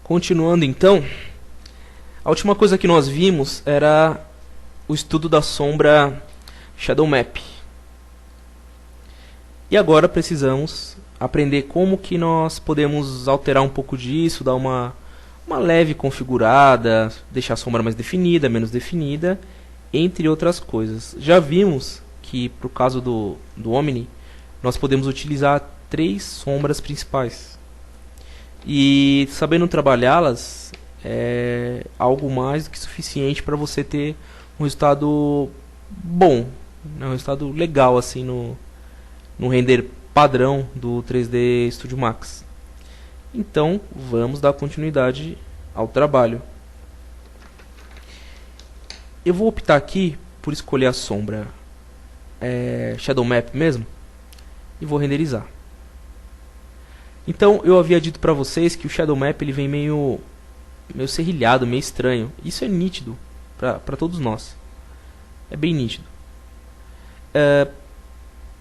Continuando então, a última coisa que nós vimos era o estudo da sombra Shadow Map. E agora precisamos aprender como que nós podemos alterar um pouco disso, dar uma leve configurada, deixar a sombra mais definida, menos definida, entre outras coisas. Já vimos que, para o caso do Omni, nós podemos utilizar 3 sombras principais. E sabendo trabalhá-las é algo mais do que suficiente para você ter um resultado bom, um resultado legal assim no render padrão do 3D Studio Max. Então vamos dar continuidade ao trabalho. Eu vou optar aqui por escolher a sombra Shadow Map mesmo e vou renderizar. Então eu havia dito para vocês que o Shadow Map ele vem meio serrilhado, meio estranho. Isso é nítido para todos nós. É bem nítido.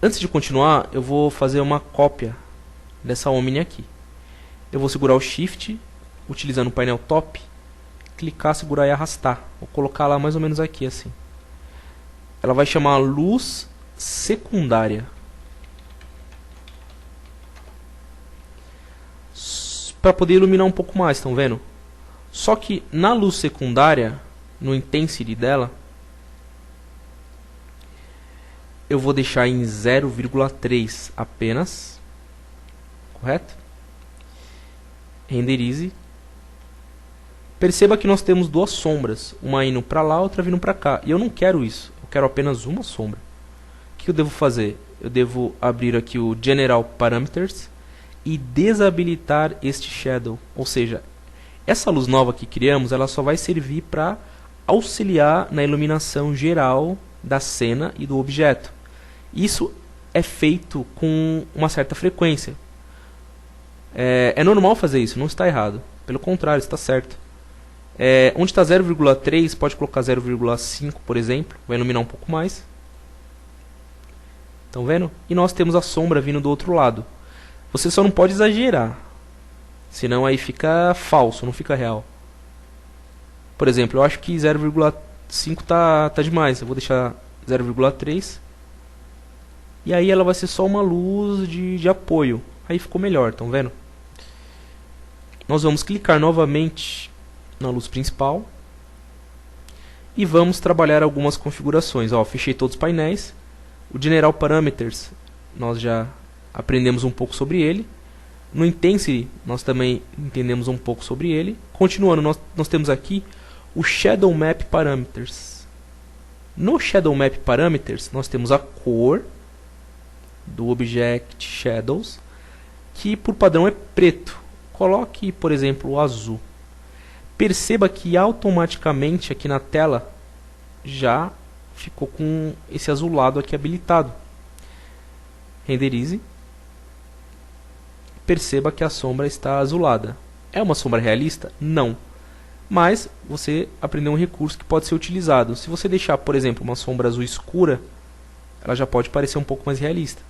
Antes de continuar, eu vou fazer uma cópia dessa Omni aqui. Eu vou segurar o Shift, utilizando o painel Top, clicar, segurar e arrastar. Vou colocar lá mais ou menos aqui assim. Ela vai chamar luz secundária. Para poder iluminar um pouco mais, estão vendo? Só que na luz secundária, no intensity dela, eu vou deixar em 0,3 apenas, correto? Renderize. Perceba que nós temos 2 sombras, uma indo para lá, outra vindo para cá. E eu não quero isso, eu quero apenas uma sombra. O que eu devo fazer? Eu devo abrir aqui o General Parameters e desabilitar este Shadow. Ou seja, essa luz nova que criamos, ela só vai servir para auxiliar na iluminação geral da cena e do objeto. Isso é feito com uma certa frequência. É normal fazer isso, não está errado. Pelo contrário, está certo. Onde está 0,3, pode colocar 0,5, por exemplo. Vai iluminar um pouco mais. Estão vendo? E nós temos a sombra vindo do outro lado. Você só não pode exagerar. Senão aí fica falso, não fica real. Por exemplo, eu acho que 0,5 tá demais. Eu vou deixar 0,3. E aí ela vai ser só uma luz de apoio. Aí ficou melhor, estão vendo? Nós vamos clicar novamente na luz principal. E vamos trabalhar algumas configurações. Ó, fechei todos os painéis. O General Parameters, nós já aprendemos um pouco sobre ele. No Intensity, nós também entendemos um pouco sobre ele. Continuando, nós temos aqui o Shadow Map Parameters. No Shadow Map Parameters, nós temos a cor do Object Shadows, que por padrão é preto. Coloque, por exemplo, o azul. Perceba que automaticamente aqui na tela já ficou com esse azulado aqui habilitado. Renderize. Perceba que a sombra está azulada. É uma sombra realista? Não. Mas você aprendeu um recurso que pode ser utilizado. Se você deixar, por exemplo, uma sombra azul escura, ela já pode parecer um pouco mais realista.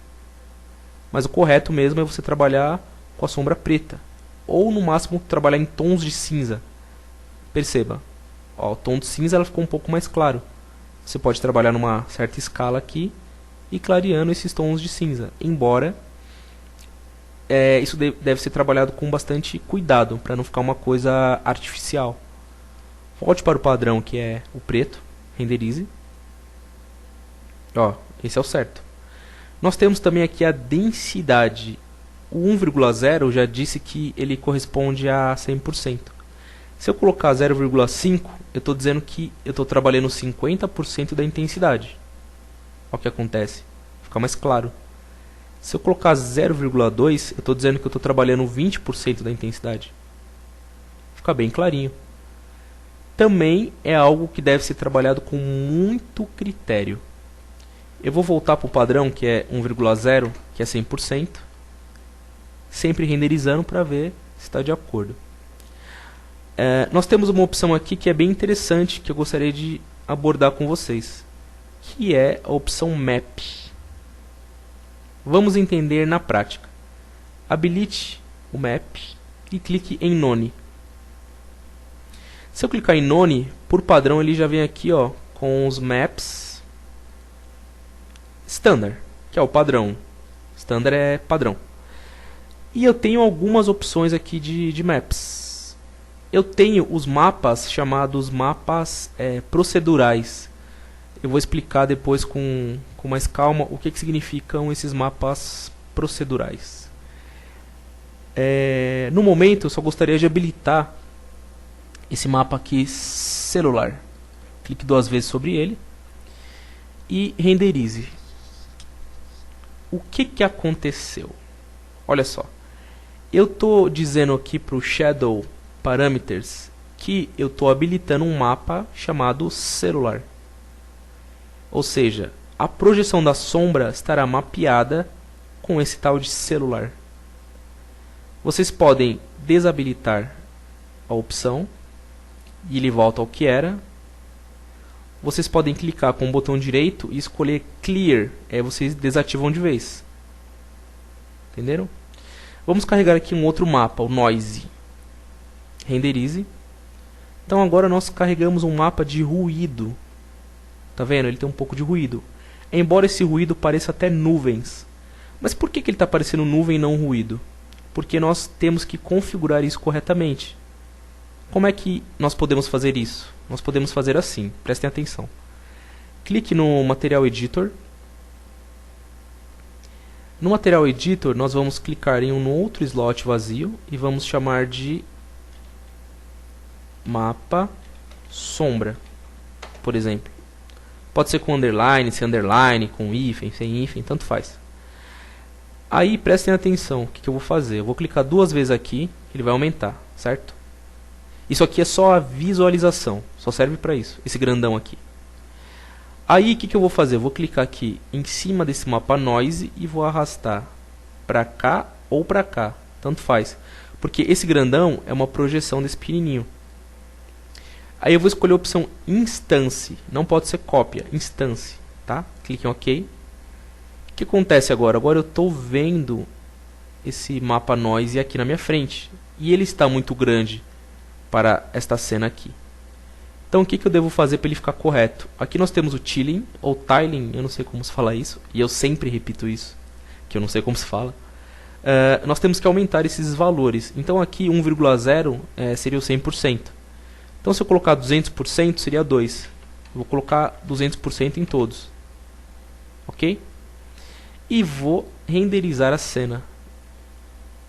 Mas o correto mesmo é você trabalhar com a sombra preta. Ou no máximo trabalhar em tons de cinza. Perceba, ó, o tom de cinza ela ficou um pouco mais claro. Você pode trabalhar numa certa escala aqui e clareando esses tons de cinza. Embora isso deve ser trabalhado com bastante cuidado para não ficar uma coisa artificial. Volte para o padrão que é o preto, renderize. Ó, esse é o certo. Nós temos também aqui a densidade. O 1,0 já disse que ele corresponde a 100%. Se eu colocar 0,5, eu estou dizendo que eu estou trabalhando 50% da intensidade. Olha o que acontece. Fica mais claro. Se eu colocar 0,2, eu estou dizendo que eu estou trabalhando 20% da intensidade. Fica bem clarinho. Também é algo que deve ser trabalhado com muito critério. Eu vou voltar para o padrão, que é 1,0, que é 100%. Sempre renderizando para ver se está de acordo. Nós temos uma opção aqui que é bem interessante, que eu gostaria de abordar com vocês, que é a opção Map. Vamos entender na prática. Habilite o Map e clique em None. Se eu clicar em None, por padrão ele já vem aqui, ó, com os maps standard, que é o padrão. Standard é padrão. E eu tenho algumas opções aqui de maps. Eu tenho os mapas chamados mapas procedurais. Eu vou explicar depois com mais calma o que significam esses mapas procedurais. No momento, eu só gostaria de habilitar esse mapa aqui celular. Clique 2 vezes sobre ele e renderize. O que aconteceu? Olha só. Eu estou dizendo aqui para o Shadow Parameters que eu estou habilitando um mapa chamado celular. Ou seja, a projeção da sombra estará mapeada com esse tal de celular. Vocês podem desabilitar a opção e ele volta ao que era. Vocês podem clicar com o botão direito e escolher Clear. Vocês desativam de vez. Entenderam? Vamos carregar aqui um outro mapa, o Noise. Renderize. Então agora nós carregamos um mapa de ruído. Tá vendo? Ele tem um pouco de ruído. Embora esse ruído pareça até nuvens. Mas por que ele está parecendo nuvem e não ruído? Porque nós temos que configurar isso corretamente. Como é que nós podemos fazer isso? Nós podemos fazer assim, prestem atenção. Clique no Material Editor. No Material Editor, nós vamos clicar em um outro slot vazio e vamos chamar de mapa sombra, por exemplo. Pode ser com underline, sem underline, com hífen, sem hífen, tanto faz. Aí prestem atenção, o que eu vou fazer? Eu vou clicar 2 vezes aqui, ele vai aumentar, certo? Isso aqui é só a visualização, só serve para isso, esse grandão aqui. Aí o que eu vou fazer? Eu vou clicar aqui em cima desse mapa Noise e vou arrastar para cá ou para cá, tanto faz. Porque esse grandão é uma projeção desse pequenininho. Aí eu vou escolher a opção Instance, não pode ser cópia, Instance, tá? Clique em OK. O que acontece agora? Agora eu estou vendo esse mapa Noise aqui na minha frente. E ele está muito grande para esta cena aqui. Então o que eu devo fazer para ele ficar correto? Aqui nós temos o tiling, ou tiling, eu não sei como se fala isso. E eu sempre repito isso, que eu não sei como se fala. Nós temos que aumentar esses valores. Então aqui 1,0 seria o 100%. Então se eu colocar 200% seria 2. Eu vou colocar 200% em todos. Ok? E vou renderizar a cena.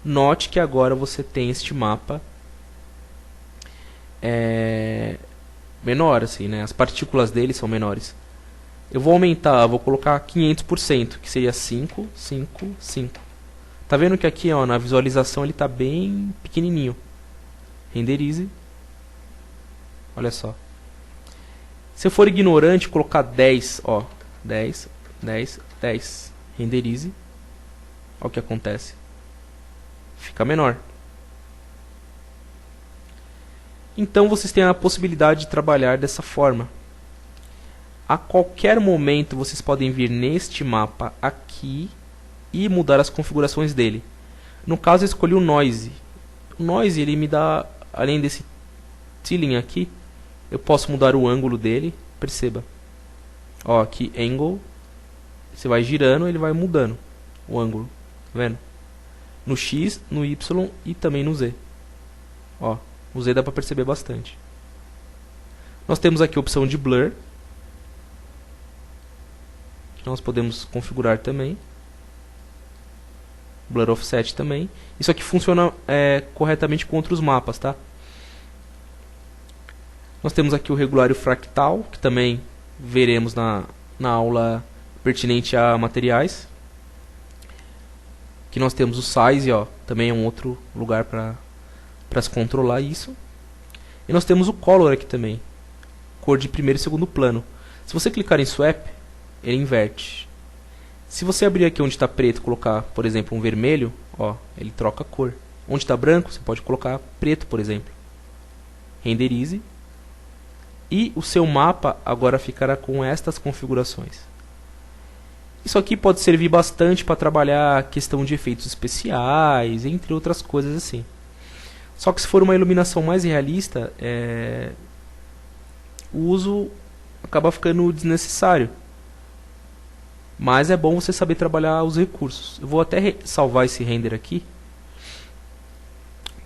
Note que agora você tem este mapa menor, assim, né? As partículas dele são menores. Eu vou aumentar, vou colocar 500%, que seria 5, 5, 5. Tá vendo que aqui, ó, na visualização ele tá bem pequenininho. Renderize. Olha só. Se eu for ignorante, colocar 10, ó, 10, 10, 10. Renderize. Olha o que acontece. Fica menor. Então vocês têm a possibilidade de trabalhar dessa forma. A qualquer momento vocês podem vir neste mapa aqui e mudar as configurações dele. No caso eu escolhi o Noise. O Noise ele me dá, além desse tiling aqui, eu posso mudar o ângulo dele. Perceba. Ó, aqui Angle. Você vai girando, ele vai mudando o ângulo. Tá vendo? No X, no Y e também no Z. Ó. O Z dá para perceber bastante. Nós temos aqui a opção de Blur, que nós podemos configurar também. Blur Offset também. Isso aqui funciona corretamente com outros mapas, tá? Nós temos aqui o regular e o fractal, que também veremos na aula pertinente a materiais. Aqui nós temos o Size, ó, também é um outro lugar para se controlar isso. E nós temos o Color aqui também, cor de primeiro e segundo plano. Se você clicar em Swap, ele inverte. Se você abrir aqui onde está preto e colocar, por exemplo, um vermelho, ó, ele troca a cor. Onde está branco, você pode colocar preto, por exemplo. Renderize. E o seu mapa agora ficará com estas configurações. Isso aqui pode servir bastante para trabalhar a questão de efeitos especiais, entre outras coisas assim. Só que se for uma iluminação mais realista, o uso acaba ficando desnecessário. Mas é bom você saber trabalhar os recursos. Eu vou até salvar esse render aqui,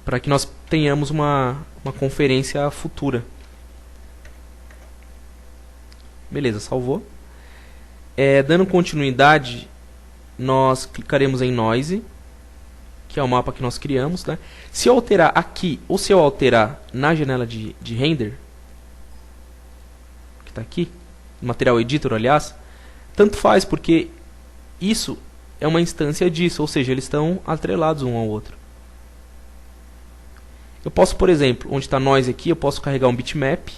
para que nós tenhamos uma conferência futura. Beleza, salvou. Dando continuidade, nós clicaremos em Noise, que é o mapa que nós criamos, né? Se eu alterar aqui, ou se eu alterar na janela de render, que está aqui, Material Editor, aliás, tanto faz, porque isso é uma instância disso, ou seja, eles estão atrelados um ao outro. Eu posso, por exemplo, onde está Noise aqui, eu posso carregar um bitmap,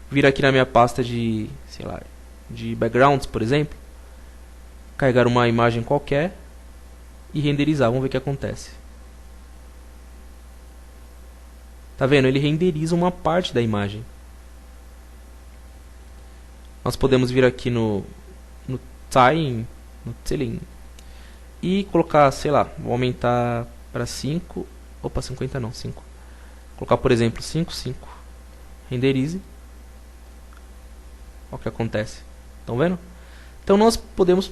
vir aqui na minha pasta de, sei lá, de backgrounds, por exemplo, carregar uma imagem qualquer e renderizar. Vamos ver o que acontece. Tá vendo? Ele renderiza uma parte da imagem. Nós podemos vir aqui no Time, no Ceiling, e colocar, sei lá, vou aumentar para 5. Opa, 50 não, 5. Colocar, por exemplo, 5. Renderize. Olha o que acontece. Estão vendo? Então nós podemos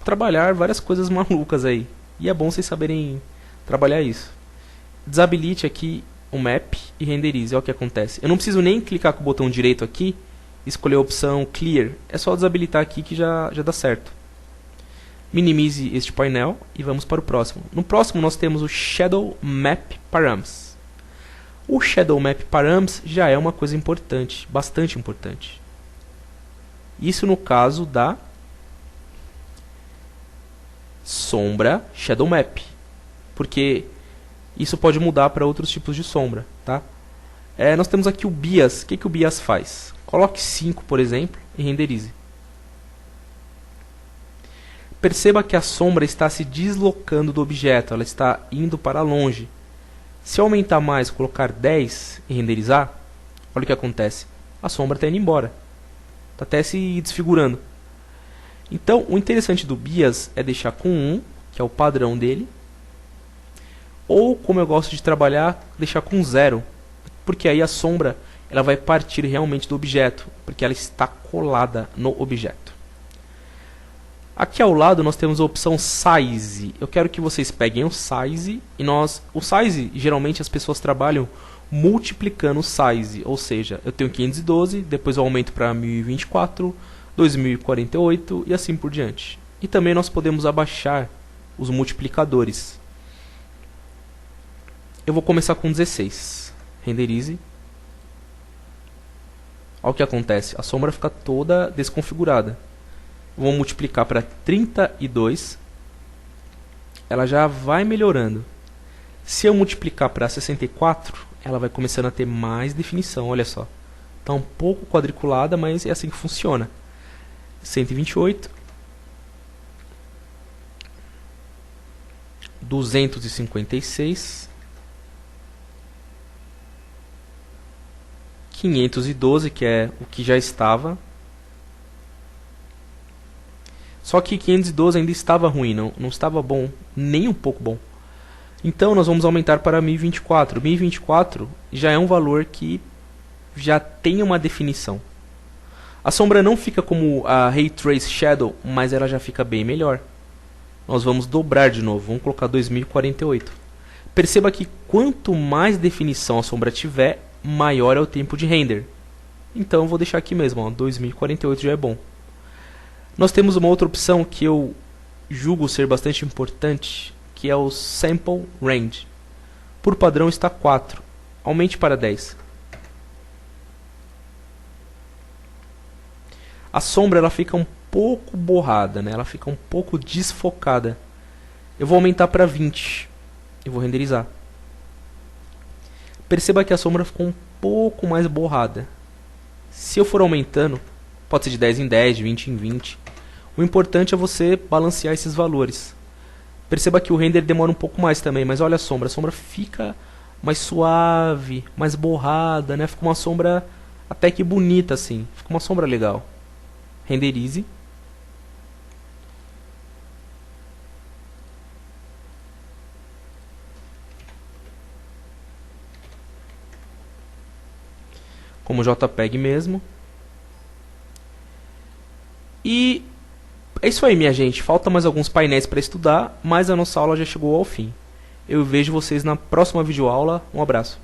trabalhar várias coisas malucas aí. E é bom vocês saberem trabalhar isso. Desabilite aqui o map e renderize. Olha o que acontece. Eu não preciso nem clicar com o botão direito aqui e escolher a opção Clear. É só desabilitar aqui que já dá certo. Minimize este painel e vamos para o próximo. No próximo nós temos o Shadow Map Params. O Shadow Map Params já é uma coisa importante, bastante importante. Isso no caso da sombra Shadow Map, porque isso pode mudar para outros tipos de sombra, tá? Nós temos aqui o Bias. O que o Bias faz? Coloque 5, por exemplo, e renderize. Perceba que a sombra está se deslocando do objeto, ela está indo para longe. Se eu aumentar mais, colocar 10 e renderizar, olha o que acontece. A sombra está indo embora. Está até se desfigurando. Então, o interessante do Bias é deixar com 1, que é o padrão dele. Ou, como eu gosto de trabalhar, deixar com 0. Porque aí a sombra ela vai partir realmente do objeto, porque ela está colada no objeto. Aqui ao lado nós temos a opção Size. Eu quero que vocês peguem o Size e o Size, geralmente as pessoas trabalham multiplicando o Size, ou seja, eu tenho 512, depois eu aumento para 1024, 2048 e assim por diante. E também nós podemos abaixar os multiplicadores. Eu vou começar com 16. Renderize. Olha o que acontece. A sombra fica toda desconfigurada. Vou multiplicar para 32. Ela já vai melhorando. Se eu multiplicar para 64, ela vai começando a ter mais definição. Olha só. Está um pouco quadriculada, mas é assim que funciona. 128. 256. 512, que é o que já estava. Só que 512 ainda estava ruim, não estava bom, nem um pouco bom. Então nós vamos aumentar para 1024. 1024 já é um valor que já tem uma definição. A sombra não fica como a Ray Trace Shadow, mas ela já fica bem melhor. Nós vamos dobrar de novo, vamos colocar 2048. Perceba que quanto mais definição a sombra tiver, maior é o tempo de render. Então eu vou deixar aqui mesmo, ó, 2048 já é bom. Nós temos uma outra opção que eu julgo ser bastante importante, que é o Sample Range. Por padrão está 4. Aumente para 10. A sombra ela fica um pouco borrada, né? Ela fica um pouco desfocada. Eu vou aumentar para 20 e vou renderizar. Perceba que a sombra ficou um pouco mais borrada. Se eu for aumentando, pode ser de 10 em 10, de 20 em 20. O importante é você balancear esses valores. Perceba que o render demora um pouco mais também, mas olha a sombra fica mais suave, mais borrada, né? Fica uma sombra até que bonita assim, fica uma sombra legal. Renderize. como JPEG mesmo. E é isso aí, minha gente. Falta mais alguns painéis para estudar, mas a nossa aula já chegou ao fim. Eu vejo vocês na próxima videoaula. Um abraço.